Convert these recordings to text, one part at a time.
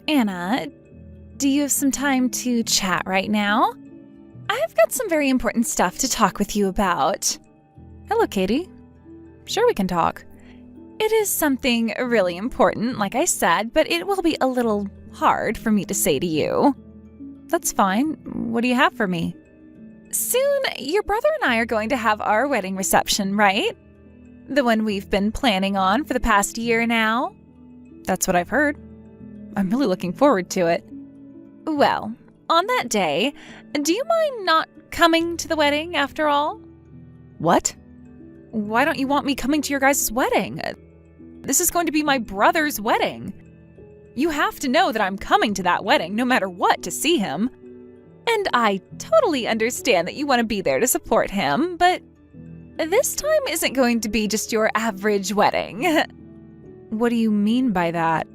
Anna, do you have some time to chat right now? I've got some very important stuff to talk with you about. Hello, Katie. Sure, we can talk. It is something really important, like I said, but it will be a little hard for me to say to you. That's fine. What do you have for me? Soon, your brother and I are going to have our wedding reception, right? The one we've been planning on for the past year now. That's what I've heard. I'm really looking forward to it. Well, on that day, do you mind not coming to the wedding after all? What? Why don't you want me coming to your guys' wedding? This is going to be my brother's wedding. You have to know that I'm coming to that wedding no matter what to see him. And I totally understand that you want to be there to support him, but this time isn't going to be just your average wedding. What do you mean by that?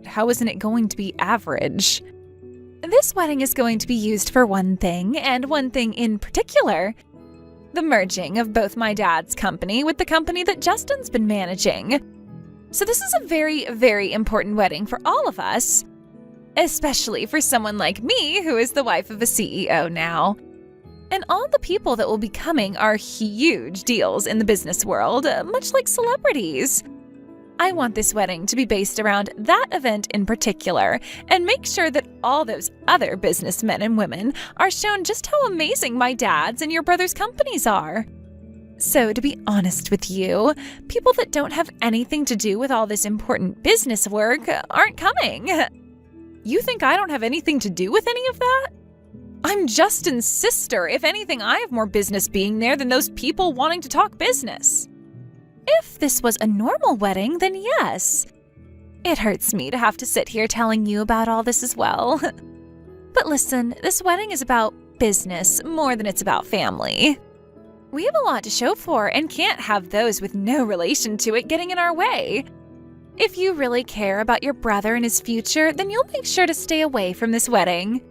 How isn't it going to be average? This wedding is going to be used for one thing, and one thing in particular. The merging of both my dad's company with the company that Justin's been managing. So this is a very, very important wedding for all of us, especially for someone like me who is the wife of a CEO now. And all the people that will be coming are huge deals in the business world, much like celebrities. I want this wedding to be based around that event in particular, and make sure that all those other businessmen and women are shown just how amazing my dad's and your brother's companies are. So to be honest with you, people that don't have anything to do with all this important business work aren't coming. You think I don't have anything to do with any of that? I'm Justin's sister. If anything, I have more business being there than those people wanting to talk business. If this was a normal wedding, then yes. It hurts me to have to sit here telling you about all this as well. But listen, this wedding is about business more than it's about family. We have a lot to show for and can't have those with no relation to it getting in our way. If you really care about your brother and his future, then you'll make sure to stay away from this wedding.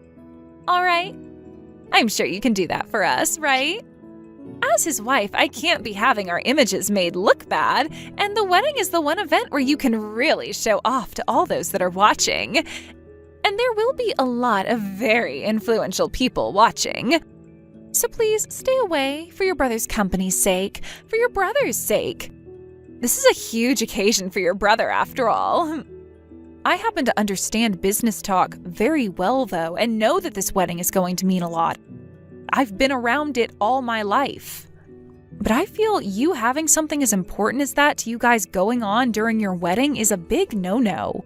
All right? I'm sure you can do that for us, right? As his wife, I can't be having our images made look bad, and the wedding is the one event where you can really show off to all those that are watching. And there will be a lot of very influential people watching. So please stay away for your brother's company's sake, for your brother's sake. This is a huge occasion for your brother, after all. I happen to understand business talk very well, though, and know that this wedding is going to mean a lot. I've been around it all my life. But I feel you having something as important as that to you guys going on during your wedding is a big no-no.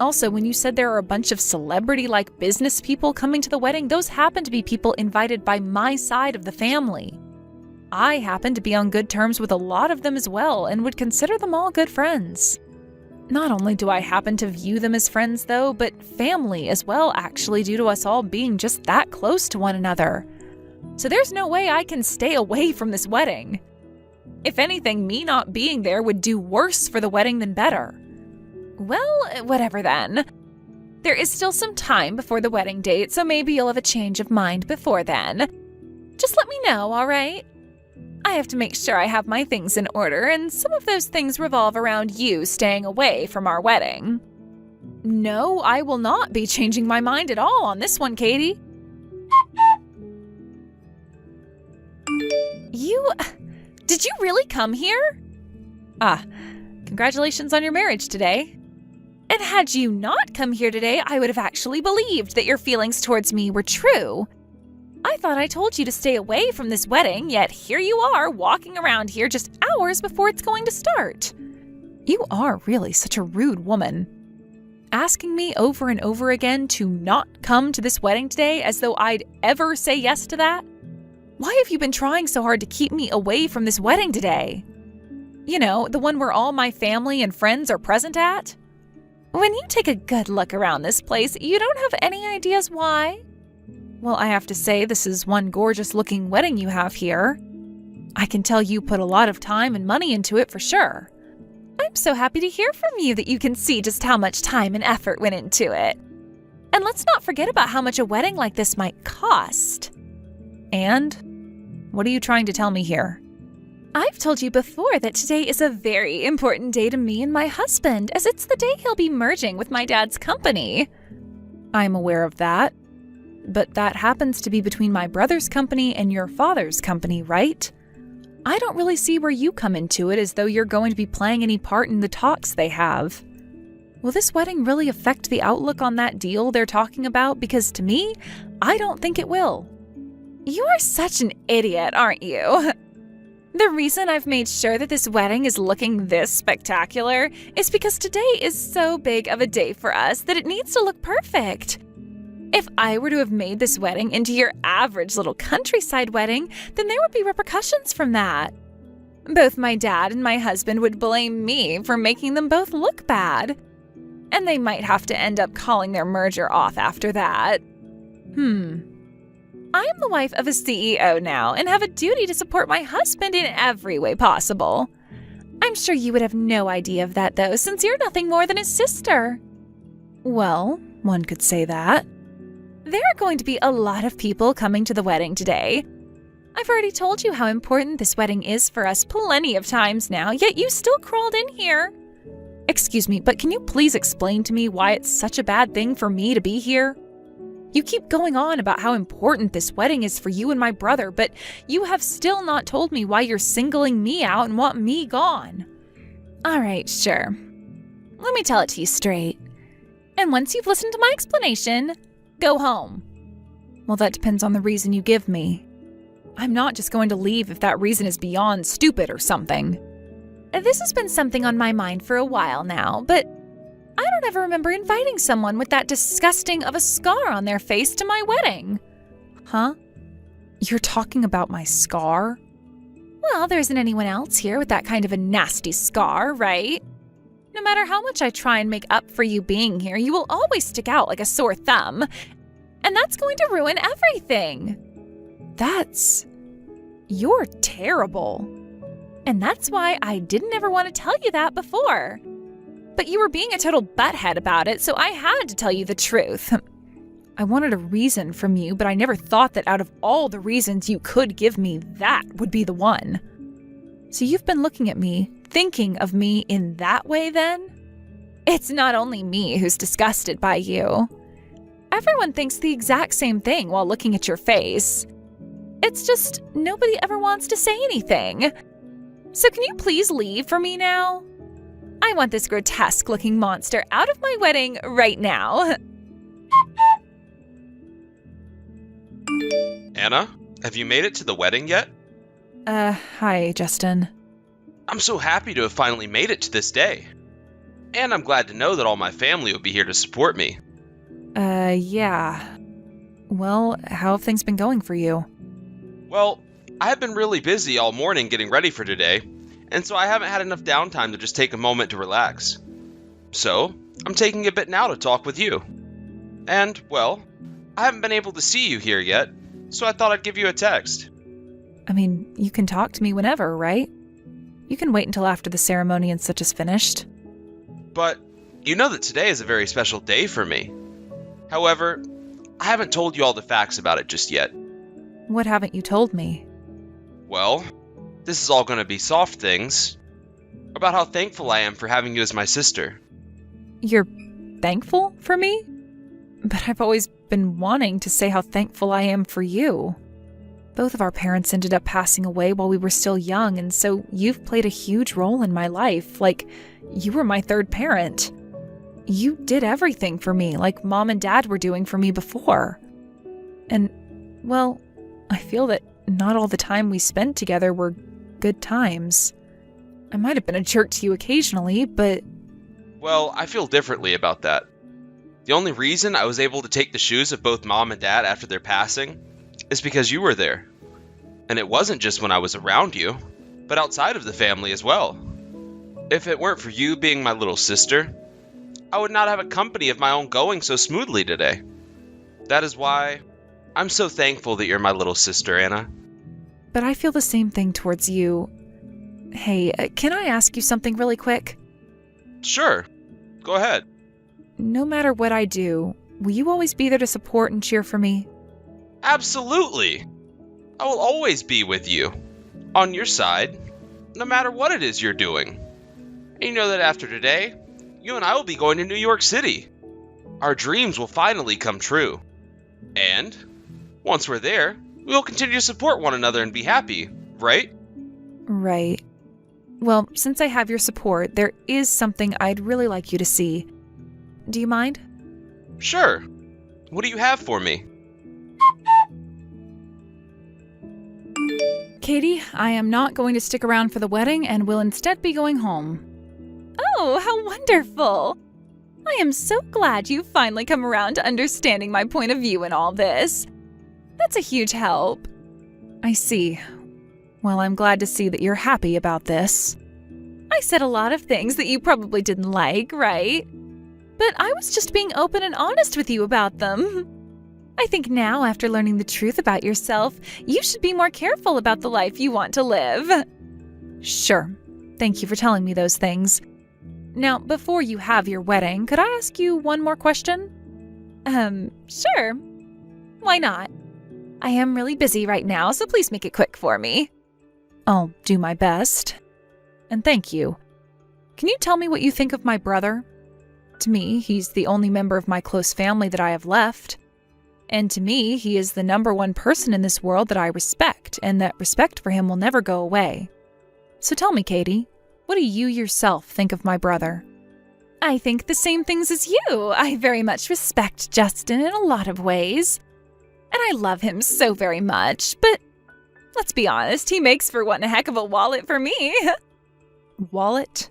Also, when you said there are a bunch of celebrity-like business people coming to the wedding, those happen to be people invited by my side of the family. I happen to be on good terms with a lot of them as well and would consider them all good friends. Not only do I happen to view them as friends, though, but family as well, actually, due to us all being just that close to one another. So there's no way I can stay away from this wedding. If anything, me not being there would do worse for the wedding than better. Well, whatever then. There is still some time before the wedding date, so maybe you'll have a change of mind before then. Just let me know, all right? I have to make sure I have my things in order, and some of those things revolve around you staying away from our wedding. No, I will not be changing my mind at all on this one, Katie. Did you really come here? Congratulations on your marriage today. And had you not come here today, I would have actually believed that your feelings towards me were true. I thought I told you to stay away from this wedding, yet here you are walking around here just hours before it's going to start. You are really such a rude woman. Asking me over and over again to not come to this wedding today as though I'd ever say yes to that? Why have you been trying so hard to keep me away from this wedding today? You know, the one where all my family and friends are present at? When you take a good look around this place, you don't have any ideas why? Well, I have to say, this is one gorgeous-looking wedding you have here. I can tell you put a lot of time and money into it for sure. I'm so happy to hear from you that you can see just how much time and effort went into it. And let's not forget about how much a wedding like this might cost. And? What are you trying to tell me here? I've told you before that today is a very important day to me and my husband, as it's the day he'll be merging with my dad's company. I'm aware of that. But that happens to be between my brother's company and your father's company, right? I don't really see where you come into it, as though you're going to be playing any part in the talks they have. Will this wedding really affect the outlook on that deal they're talking about? Because to me, I don't think it will. You are such an idiot, aren't you? The reason I've made sure that this wedding is looking this spectacular is because today is so big of a day for us that it needs to look perfect. If I were to have made this wedding into your average little countryside wedding, then there would be repercussions from that. Both my dad and my husband would blame me for making them both look bad. And they might have to end up calling their merger off after that. I am the wife of a CEO now and have a duty to support my husband in every way possible. I'm sure you would have no idea of that, though, since you're nothing more than his sister. Well, one could say that. There are going to be a lot of people coming to the wedding today. I've already told you how important this wedding is for us plenty of times now, yet you still crawled in here. Excuse me, but can you please explain to me why it's such a bad thing for me to be here? You keep going on about how important this wedding is for you and my brother, but you have still not told me why you're singling me out and want me gone. All right, sure. Let me tell it to you straight. And once you've listened to my explanation, go home. Well, that depends on the reason you give me. I'm not just going to leave if that reason is beyond stupid or something. This has been something on my mind for a while now, but I don't ever remember inviting someone with that disgusting of a scar on their face to my wedding. Huh? You're talking about my scar? Well, there isn't anyone else here with that kind of a nasty scar, right? No matter how much I try and make up for you being here, you will always stick out like a sore thumb. And that's going to ruin everything. You're terrible. And that's why I didn't ever want to tell you that before. But you were being a total butthead about it, so I had to tell you the truth. I wanted a reason from you, but I never thought that out of all the reasons you could give me, that would be the one. So you've been looking at me, thinking of me in that way then? It's not only me who's disgusted by you. Everyone thinks the exact same thing while looking at your face. It's just nobody ever wants to say anything. So can you please leave for me now? I want this grotesque-looking monster out of my wedding right now. Anna, have you made it to the wedding yet? Hi, Justin. I'm so happy to have finally made it to this day. And I'm glad to know that all my family will be here to support me. Yeah. Well, how have things been going for you? Well, I have been really busy all morning getting ready for today, and so I haven't had enough downtime to just take a moment to relax. So, I'm taking a bit now to talk with you. And, well, I haven't been able to see you here yet, so I thought I'd give you a text. I mean, you can talk to me whenever, right? You can wait until after the ceremony and such is finished. But you know that today is a very special day for me. However, I haven't told you all the facts about it just yet. What haven't you told me? Well, this is all going to be soft things. About how thankful I am for having you as my sister. You're thankful for me? But I've always been wanting to say how thankful I am for you. Both of our parents ended up passing away while we were still young, and so you've played a huge role in my life, like you were my third parent. You did everything for me, like Mom and Dad were doing for me before. And, well, I feel that not all the time we spent together were good times. I might have been a jerk to you occasionally, but... Well, I feel differently about that. The only reason I was able to take the shoes of both Mom and Dad after their passing is because you were there. And it wasn't just when I was around you, but outside of the family as well. If it weren't for you being my little sister, I would not have a company of my own going so smoothly today. That is why I'm so thankful that you're my little sister, Anna. But I feel the same thing towards you. Hey, can I ask you something really quick? Sure. Go ahead. No matter what I do, will you always be there to support and cheer for me? Absolutely. I will always be with you, on your side, no matter what it is you're doing. And you know that after today, you and I will be going to New York City. our dreams will finally come true. And once we're there, we'll continue to support one another and be happy, right? Right. Well, since I have your support, there is something I'd really like you to see. Do you mind? Sure. What do you have for me? Katie, I am not going to stick around for the wedding and will instead be going home. Oh, how wonderful! I am so glad you've finally come around to understanding my point of view in all this. That's a huge help. I see. Well, I'm glad to see that you're happy about this. I said a lot of things that you probably didn't like, right? But I was just being open and honest with you about them. I think now, after learning the truth about yourself, you should be more careful about the life you want to live. Sure. Thank you for telling me those things. Now, before you have your wedding, could I ask you one more question? Sure. Why not? I am really busy right now, so please make it quick for me. I'll do my best. And thank you. Can you tell me what you think of my brother? To me, he's the only member of my close family that I have left. And to me, he is the number one person in this world that I respect, and that respect for him will never go away. So tell me, Katie, what do you yourself think of my brother? I think the same things as you. I very much respect Justin in a lot of ways. And I love him so very much, but let's be honest, he makes for one heck of a wallet for me. Wallet?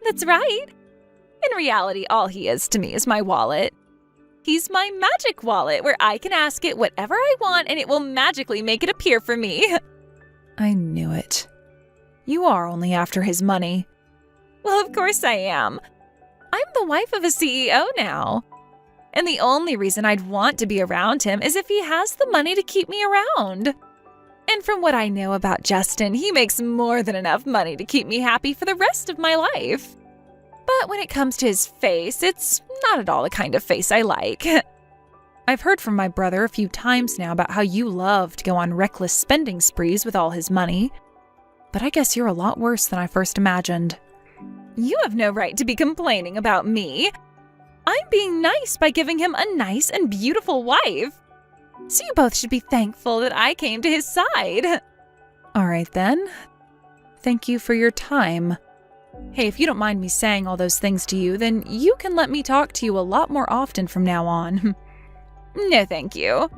That's right. In reality, all he is to me is my wallet. He's my magic wallet where I can ask it whatever I want and it will magically make it appear for me. I knew it. You are only after his money. Well, of course I am. I'm the wife of a CEO now. And the only reason I'd want to be around him is if he has the money to keep me around. And from what I know about Justin, he makes more than enough money to keep me happy for the rest of my life. But when it comes to his face, it's not at all the kind of face I like. I've heard from my brother a few times now about how you love to go on reckless spending sprees with all his money. But I guess you're a lot worse than I first imagined. You have no right to be complaining about me. I'm being nice by giving him a nice and beautiful wife. So you both should be thankful that I came to his side. All right then. Thank you for your time. Hey, if you don't mind me saying all those things to you, then you can let me talk to you a lot more often from now on. No, thank you.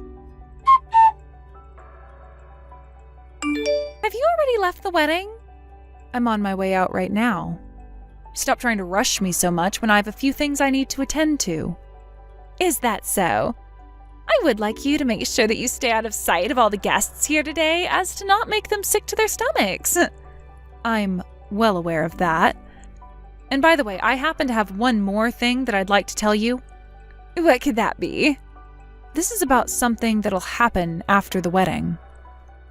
Have you already left the wedding? I'm on my way out right now. Stop trying to rush me so much when I have a few things I need to attend to. Is that so? I would like you to make sure that you stay out of sight of all the guests here today as to not make them sick to their stomachs. I'm well aware of that. And by the way, I happen to have one more thing that I'd like to tell you. What could that be? This is about something that'll happen after the wedding.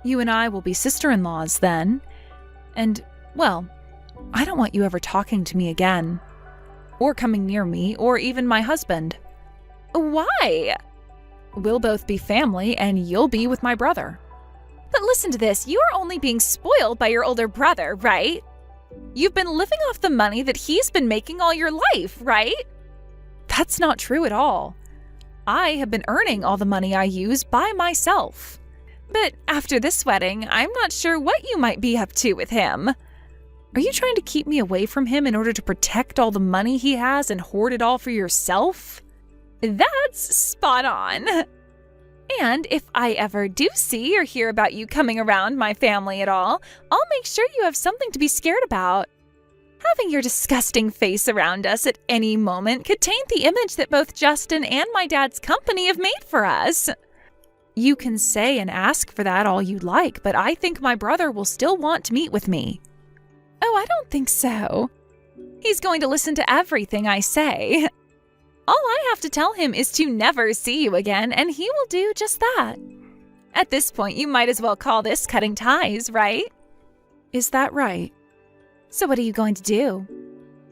You and I will be sister-in-laws then. And, well, I don't want you ever talking to me again. Or coming near me, or even my husband. Why? We'll both be family, and you'll be with my brother. But listen to this, you are only being spoiled by your older brother, right? You've been living off the money that he's been making all your life, right? That's not true at all. I have been earning all the money I use by myself. But after this wedding, I'm not sure what you might be up to with him. Are you trying to keep me away from him in order to protect all the money he has and hoard it all for yourself? That's spot on. And if I ever do see or hear about you coming around my family at all, I'll make sure you have something to be scared about. Having your disgusting face around us at any moment could taint the image that both Justin and my dad's company have made for us. You can say and ask for that all you'd like, but I think my brother will still want to meet with me. Oh, I don't think so. He's going to listen to everything I say. All I have to tell him is to never see you again, and he will do just that. At this point, you might as well call this cutting ties, right? Is that right? So what are you going to do?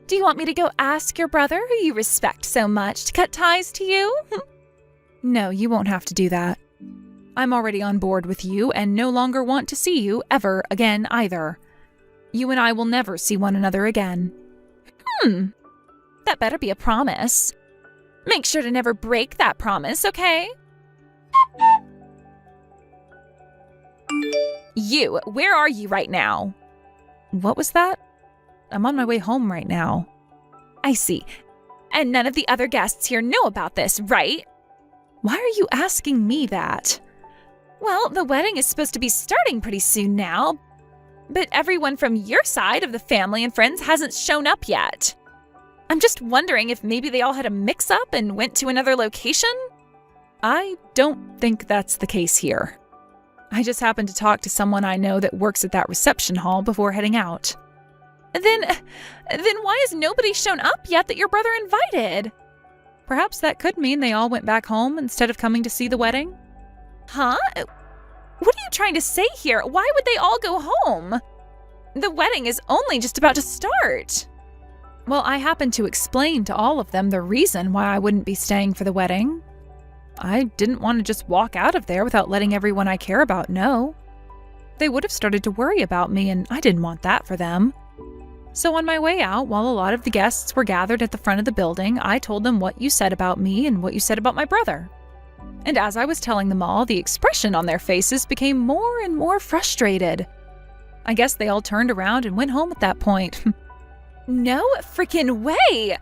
Do you want me to go ask your brother, who you respect so much, to cut ties to you? No, you won't have to do that. I'm already on board with you and no longer want to see you ever again either. You and I will never see one another again. That better be a promise. Make sure to never break that promise, okay? You, where are you right now? What was that? I'm on my way home right now. I see. And none of the other guests here know about this, right? Why are you asking me that? Well, the wedding is supposed to be starting pretty soon now, but everyone from your side of the family and friends hasn't shown up yet. I'm just wondering if maybe they all had a mix-up and went to another location? I don't think that's the case here. I just happened to talk to someone I know that works at that reception hall before heading out. Then why has nobody shown up yet that your brother invited? Perhaps that could mean they all went back home instead of coming to see the wedding? Huh? What are you trying to say here? Why would they all go home? The wedding is only just about to start. Well, I happened to explain to all of them the reason why I wouldn't be staying for the wedding. I didn't want to just walk out of there without letting everyone I care about know. They would have started to worry about me, and I didn't want that for them. So on my way out, while a lot of the guests were gathered at the front of the building, I told them what you said about me and what you said about my brother. And as I was telling them all, the expression on their faces became more and more frustrated. I guess they all turned around and went home at that point. No freaking way!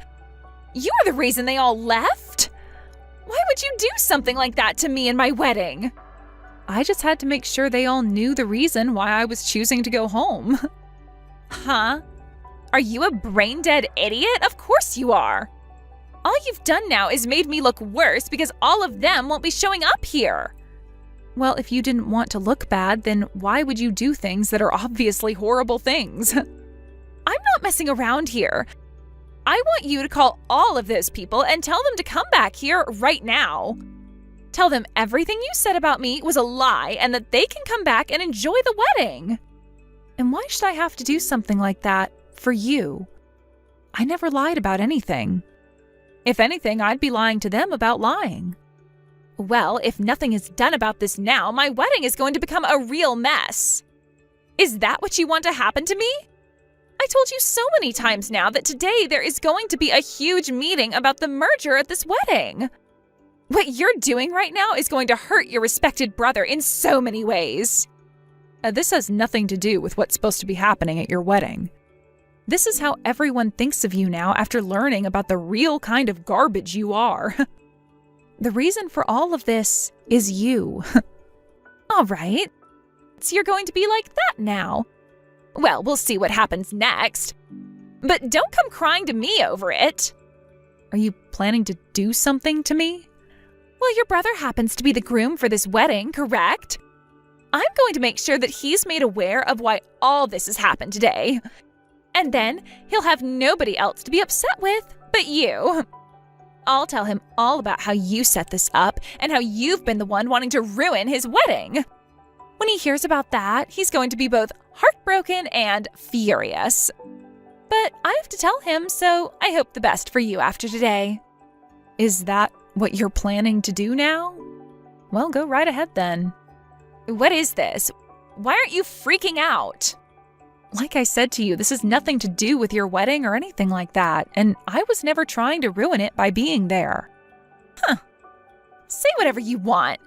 You are the reason they all left? Why would you do something like that to me and my wedding? I just had to make sure they all knew the reason why I was choosing to go home. Huh? Are you a brain-dead idiot? Of course you are. All you've done now is made me look worse because all of them won't be showing up here. Well, if you didn't want to look bad, then why would you do things that are obviously horrible things? I'm not messing around here. I want you to call all of those people and tell them to come back here right now. Tell them everything you said about me was a lie and that they can come back and enjoy the wedding. And why should I have to do something like that for you? I never lied about anything. If anything, I'd be lying to them about lying. Well, if nothing is done about this now, my wedding is going to become a real mess. Is that what you want to happen to me? I told you so many times now that today there is going to be a huge meeting about the merger at this wedding. What you're doing right now is going to hurt your respected brother in so many ways. This has nothing to do with what's supposed to be happening at your wedding. This is how everyone thinks of you now after learning about the real kind of garbage you are. The reason for all of this is you. All right. So you're going to be like that now. Well, we'll see what happens next. But don't come crying to me over it. Are you planning to do something to me? Well, your brother happens to be the groom for this wedding, correct? I'm going to make sure that he's made aware of why all this has happened today. And then he'll have nobody else to be upset with but you. I'll tell him all about how you set this up and how you've been the one wanting to ruin his wedding. When he hears about that, he's going to be both heartbroken and furious. But I have to tell him, so I hope the best for you after today. Is that what you're planning to do now? Well, go right ahead then. What is this? Why aren't you freaking out? Like I said to you, this has nothing to do with your wedding or anything like that, and I was never trying to ruin it by being there. Huh. Say whatever you want.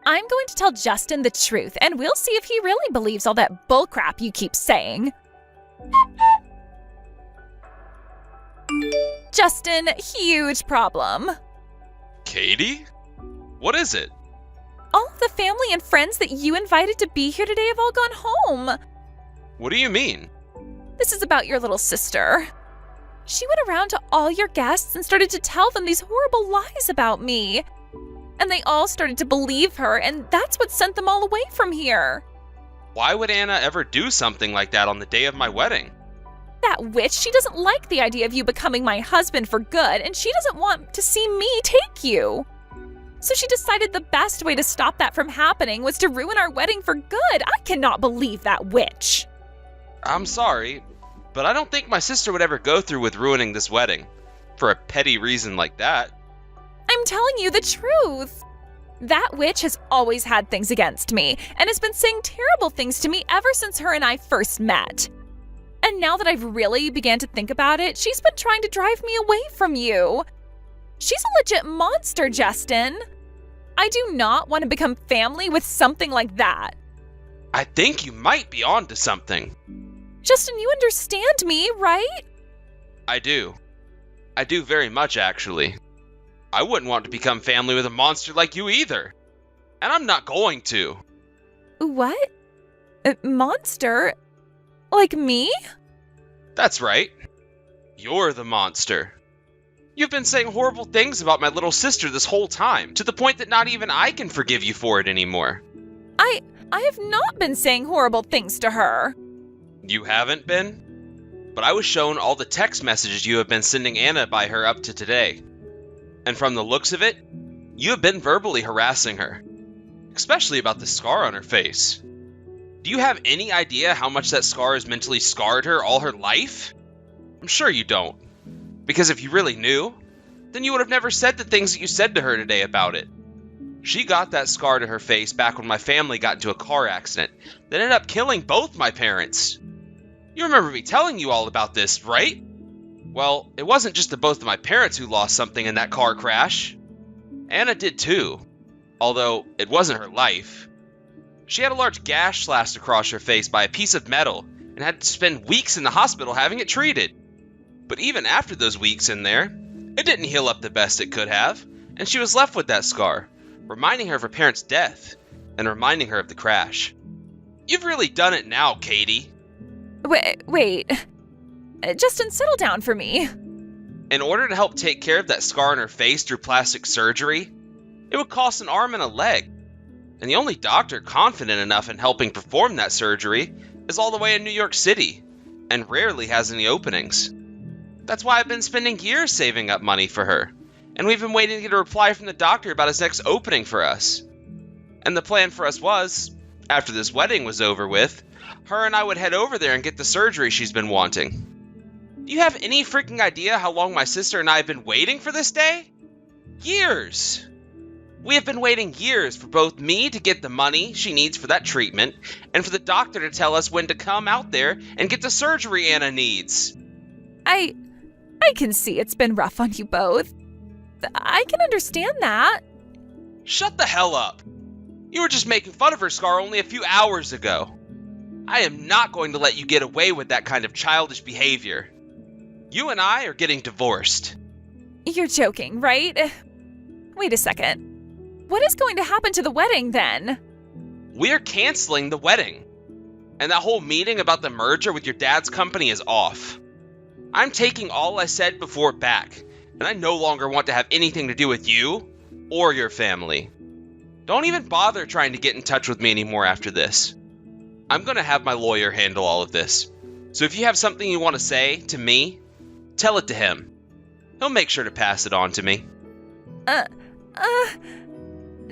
I'm going to tell Justin the truth, and we'll see if he really believes all that bullcrap you keep saying. Justin, huge problem. Katie? What is it? All of the family and friends that you invited to be here today have all gone home. What do you mean? This is about your little sister. She went around to all your guests and started to tell them these horrible lies about me. And they all started to believe her, and that's what sent them all away from here. Why would Anna ever do something like that on the day of my wedding? That witch, she doesn't like the idea of you becoming my husband for good, and she doesn't want to see me take you. So she decided the best way to stop that from happening was to ruin our wedding for good. I cannot believe that witch. I'm sorry, but I don't think my sister would ever go through with ruining this wedding for a petty reason like that. I'm telling you the truth. That witch has always had things against me and has been saying terrible things to me ever since her and I first met. And now that I've really began to think about it, she's been trying to drive me away from you. She's a legit monster, Justin. I do not want to become family with something like that. I think you might be onto something. Justin, you understand me, right? I do. I do very much, actually. I wouldn't want to become family with a monster like you either. And I'm not going to. What? A monster? Like me? That's right. You're the monster. You've been saying horrible things about my little sister this whole time, to the point that not even I can forgive you for it anymore. I have not been saying horrible things to her. You haven't been? But I was shown all the text messages you have been sending Anna by her up to today. And from the looks of it, you have been verbally harassing her. Especially about the scar on her face. Do you have any idea how much that scar has mentally scarred her all her life? I'm sure you don't. Because if you really knew, then you would have never said the things that you said to her today about it. She got that scar to her face back when my family got into a car accident that ended up killing both my parents. You remember me telling you all about this, right? Well, it wasn't just the both of my parents who lost something in that car crash. Anna did too, although it wasn't her life. She had a large gash slashed across her face by a piece of metal and had to spend weeks in the hospital having it treated. But even after those weeks in there, it didn't heal up the best it could have, and she was left with that scar, reminding her of her parents' death, and reminding her of the crash. You've really done it now, Katie. Wait. Justin, settle down for me. In order to help take care of that scar on her face through plastic surgery, it would cost an arm and a leg. And the only doctor confident enough in helping perform that surgery is all the way in New York City, and rarely has any openings. That's why I've been spending years saving up money for her, and we've been waiting to get a reply from the doctor about his next opening for us. And the plan for us was, after this wedding was over with, her and I would head over there and get the surgery she's been wanting. Do you have any freaking idea how long my sister and I have been waiting for this day? Years! We have been waiting years for both me to get the money she needs for that treatment, and for the doctor to tell us when to come out there and get the surgery Anna needs. I can see it's been rough on you both. I can understand that. Shut the hell up. You were just making fun of her scar only a few hours ago. I am not going to let you get away with that kind of childish behavior. You and I are getting divorced. You're joking, right? Wait a second. What is going to happen to the wedding then? We're canceling the wedding. And that whole meeting about the merger with your dad's company is off. I'm taking all I said before back, and I no longer want to have anything to do with you or your family. Don't even bother trying to get in touch with me anymore after this. I'm going to have my lawyer handle all of this. So if you have something you want to say to me, tell it to him. He'll make sure to pass it on to me.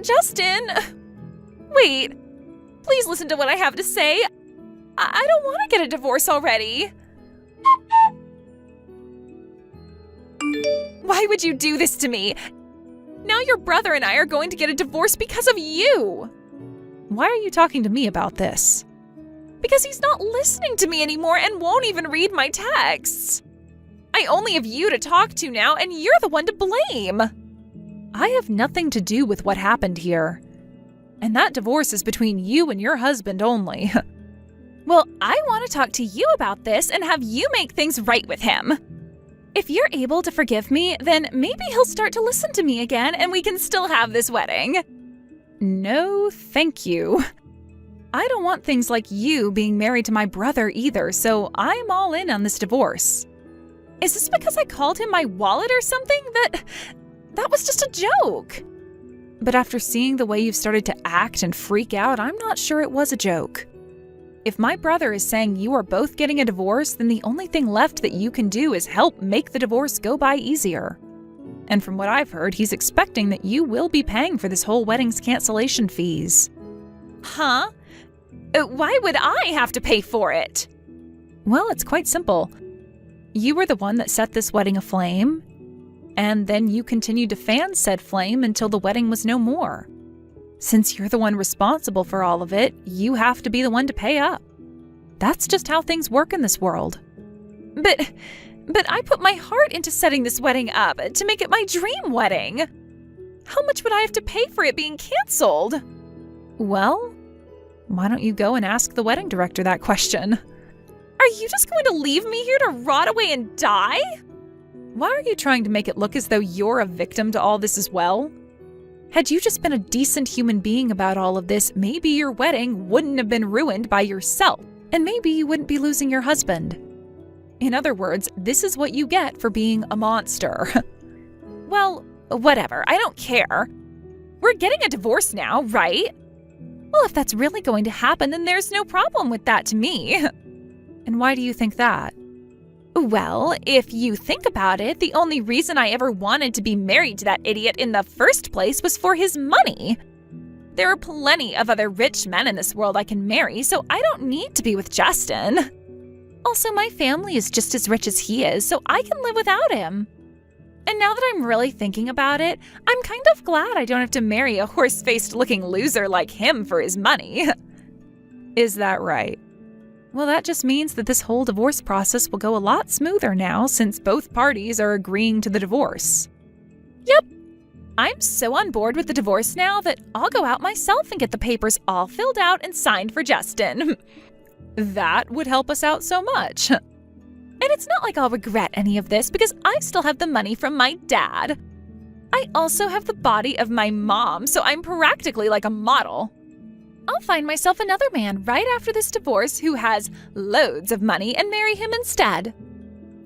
Justin, wait. Please listen to what I have to say. I don't want to get a divorce already. Why would you do this to me? Now your brother and I are going to get a divorce because of you. Why are you talking to me about this? Because he's not listening to me anymore and won't even read my texts. I only have you to talk to now, and you're the one to blame. I have nothing to do with what happened here. And that divorce is between you and your husband only. Well, I want to talk to you about this and have you make things right with him. If you're able to forgive me, then maybe he'll start to listen to me again and we can still have this wedding. No, thank you. I don't want things like you being married to my brother either, so I'm all in on this divorce. Is this because I called him my wallet or something? That was just a joke. But after seeing the way you've started to act and freak out, I'm not sure it was a joke. If my brother is saying you are both getting a divorce, then the only thing left that you can do is help make the divorce go by easier. And from what I've heard, he's expecting that you will be paying for this whole wedding's cancellation fees. Huh? Why would I have to pay for it? Well, it's quite simple. You were the one that set this wedding aflame, and then you continued to fan said flame until the wedding was no more. Since you're the one responsible for all of it, you have to be the one to pay up. That's just how things work in this world. But But I put my heart into setting this wedding up to make it my dream wedding. How much would I have to pay for it being canceled? Well, why don't you go and ask the wedding director that question? Are you just going to leave me here to rot away and die? Why are you trying to make it look as though you're a victim to all this as well? Had you just been a decent human being about all of this, maybe your wedding wouldn't have been ruined by yourself, and maybe you wouldn't be losing your husband. In other words, this is what you get for being a monster. Well, whatever. I don't care. We're getting a divorce now, right? Well, if that's really going to happen, then there's no problem with that to me. And why do you think that? Well, if you think about it, the only reason I ever wanted to be married to that idiot in the first place was for his money. There are plenty of other rich men in this world I can marry, so I don't need to be with Justin. Also, my family is just as rich as he is, so I can live without him. And now that I'm really thinking about it, I'm kind of glad I don't have to marry a horse-faced looking loser like him for his money. Is that right? Well, that just means that this whole divorce process will go a lot smoother now since both parties are agreeing to the divorce. Yep. I'm so on board with the divorce now that I'll go out myself and get the papers all filled out and signed for Justin. That would help us out so much. And it's not like I'll regret any of this because I still have the money from my dad. I also have the body of my mom, so I'm practically like a model. I'll find myself another man right after this divorce who has loads of money and marry him instead.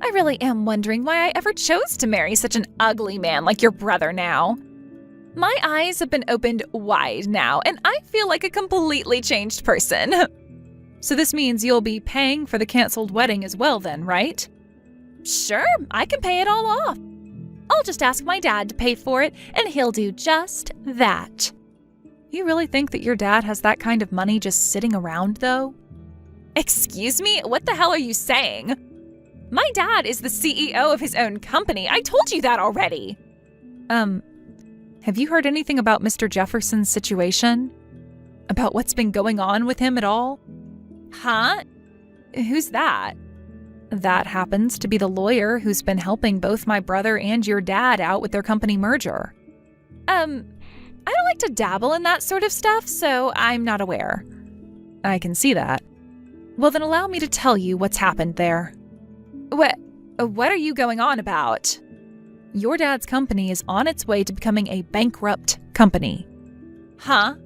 I really am wondering why I ever chose to marry such an ugly man like your brother now. My eyes have been opened wide now, and I feel like a completely changed person. So this means you'll be paying for the canceled wedding as well then, right? Sure, I can pay it all off. I'll just ask my dad to pay for it, and he'll do just that. You really think that your dad has that kind of money just sitting around, though? Excuse me? What the hell are you saying? My dad is the CEO of his own company. I told you that already. Have you heard anything about Mr. Jefferson's situation? About what's been going on with him at all? Huh? Who's that? That happens to be the lawyer who's been helping both my brother and your dad out with their company merger. I don't like to dabble in that sort of stuff, so I'm not aware. I can see that. Well, then allow me to tell you what's happened there. What are you going on about? Your dad's company is on its way to becoming a bankrupt company. Huh?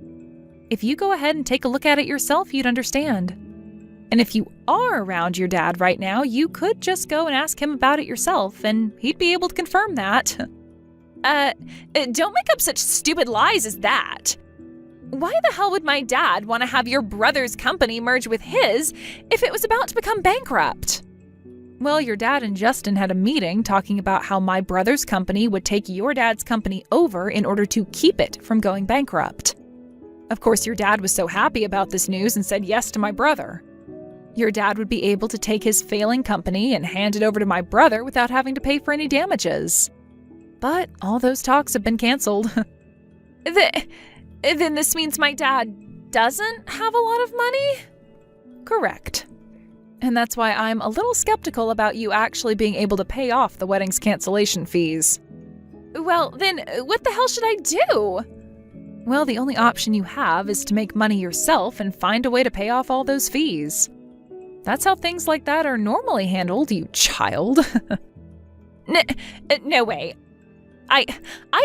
If you go ahead and take a look at it yourself, you'd understand. And if you are around your dad right now, you could just go and ask him about it yourself, and he'd be able to confirm that. Don't make up such stupid lies as that. Why the hell would my dad want to have your brother's company merge with his if it was about to become bankrupt? Well, your dad and Justin had a meeting talking about how my brother's company would take your dad's company over in order to keep it from going bankrupt. Of course, your dad was so happy about this news and said yes to my brother. Your dad would be able to take his failing company and hand it over to my brother without having to pay for any damages. But all those talks have been canceled. Then this means my dad doesn't have a lot of money? Correct. And that's why I'm a little skeptical about you actually being able to pay off the wedding's cancellation fees. Well, then what the hell should I do? Well, the only option you have is to make money yourself and find a way to pay off all those fees. That's how things like that are normally handled, you child. No way. I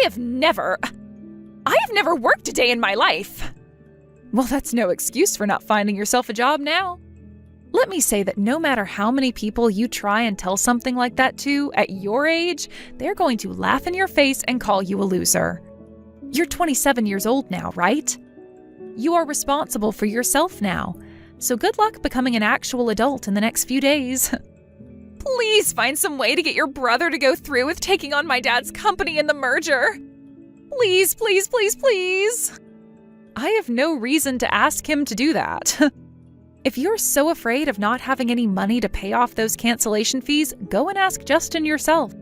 have never worked a day in my life. Well, that's no excuse for not finding yourself a job now. Let me say that no matter how many people you try and tell something like that to, at your age, they're going to laugh in your face and call you a loser. You're 27 years old now, right? You are responsible for yourself now, so good luck becoming an actual adult in the next few days. Please find some way to get your brother to go through with taking on my dad's company in the merger. Please, please, please, please. I have no reason to ask him to do that. If you're so afraid of not having any money to pay off those cancellation fees, go and ask Justin yourself.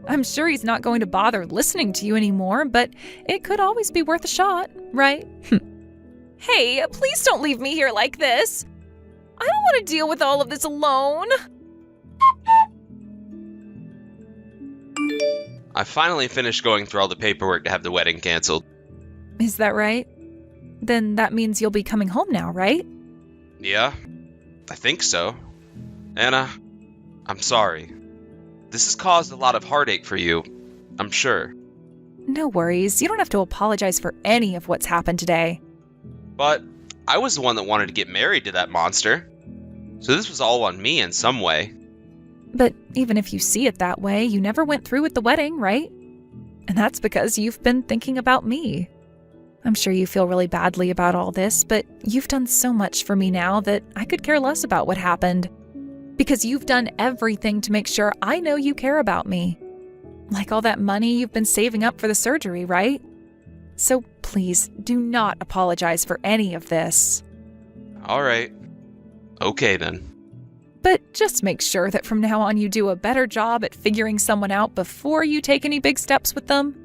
I'm sure he's not going to bother listening to you anymore, but it could always be worth a shot, right? Hey, please don't leave me here like this. I don't want to deal with all of this alone. I finally finished going through all the paperwork to have the wedding canceled. Is that right? Then that means you'll be coming home now, right? Yeah, I think so. Anna, I'm sorry. This has caused a lot of heartache for you, I'm sure. No worries. You don't have to apologize for any of what's happened today. But I was the one that wanted to get married to that monster. So this was all on me in some way. But even if you see it that way, you never went through with the wedding, right? And that's because you've been thinking about me. I'm sure you feel really badly about all this, but you've done so much for me now that I could care less about what happened. Because you've done everything to make sure I know you care about me. Like all that money you've been saving up for the surgery, right? So please, do not apologize for any of this. All right. Okay then. But just make sure that from now on you do a better job at figuring someone out before you take any big steps with them.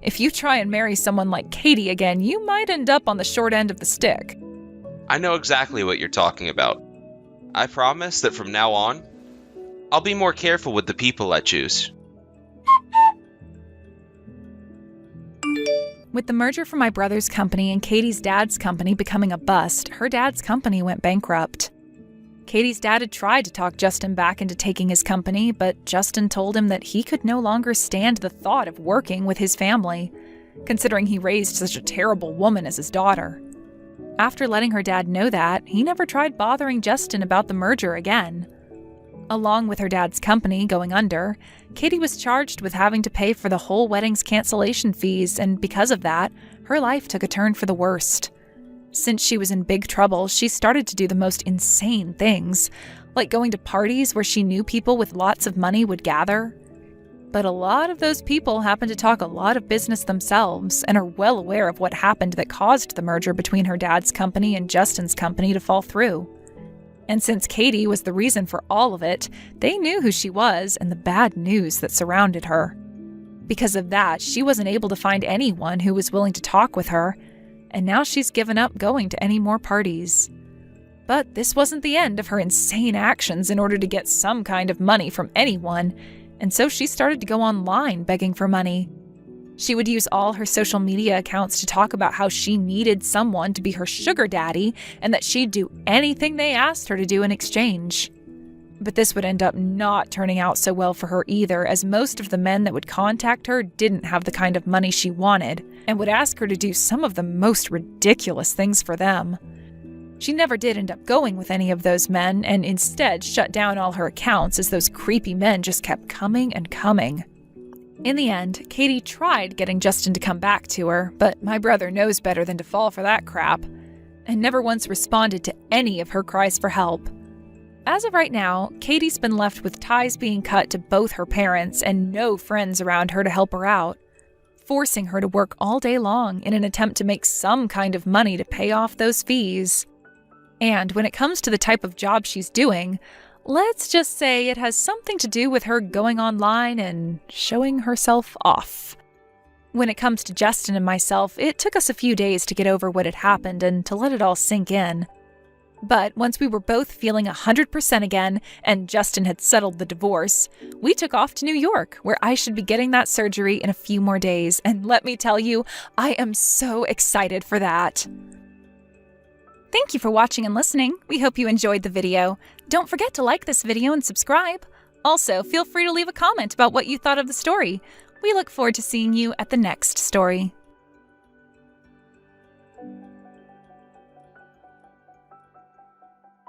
If you try and marry someone like Katie again, you might end up on the short end of the stick. I know exactly what you're talking about. I promise that from now on, I'll be more careful with the people I choose. With the merger from my brother's company and Katie's dad's company becoming a bust, her dad's company went bankrupt. Katie's dad had tried to talk Justin back into taking his company, but Justin told him that he could no longer stand the thought of working with his family, considering he raised such a terrible woman as his daughter. After letting her dad know that, he never tried bothering Justin about the merger again. Along with her dad's company going under, Katie was charged with having to pay for the whole wedding's cancellation fees, and because of that, her life took a turn for the worst. Since she was in big trouble, she started to do the most insane things, like going to parties where she knew people with lots of money would gather. But a lot of those people happen to talk a lot of business themselves and are well aware of what happened that caused the merger between her dad's company and Justin's company to fall through. And since Katie was the reason for all of it, they knew who she was and the bad news that surrounded her. Because of that, she wasn't able to find anyone who was willing to talk with her, and now she's given up going to any more parties. But this wasn't the end of her insane actions in order to get some kind of money from anyone, and so she started to go online begging for money. She would use all her social media accounts to talk about how she needed someone to be her sugar daddy and that she'd do anything they asked her to do in exchange. But this would end up not turning out so well for her either, as most of the men that would contact her didn't have the kind of money she wanted and would ask her to do some of the most ridiculous things for them. She never did end up going with any of those men and instead shut down all her accounts as those creepy men just kept coming and coming. In the end, Katie tried getting Justin to come back to her, but my brother knows better than to fall for that crap, and never once responded to any of her cries for help. As of right now, Katie's been left with ties being cut to both her parents and no friends around her to help her out, forcing her to work all day long in an attempt to make some kind of money to pay off those fees. And when it comes to the type of job she's doing, let's just say it has something to do with her going online and showing herself off. When it comes to Justin and myself, it took us a few days to get over what had happened and to let it all sink in. But once we were both feeling 100% again and Justin had settled the divorce, we took off to New York, where I should be getting that surgery in a few more days. And let me tell you, I am so excited for that. Thank you for watching and listening. We hope you enjoyed the video. Don't forget to like this video and subscribe. Also, feel free to leave a comment about what you thought of the story. We look forward to seeing you at the next story.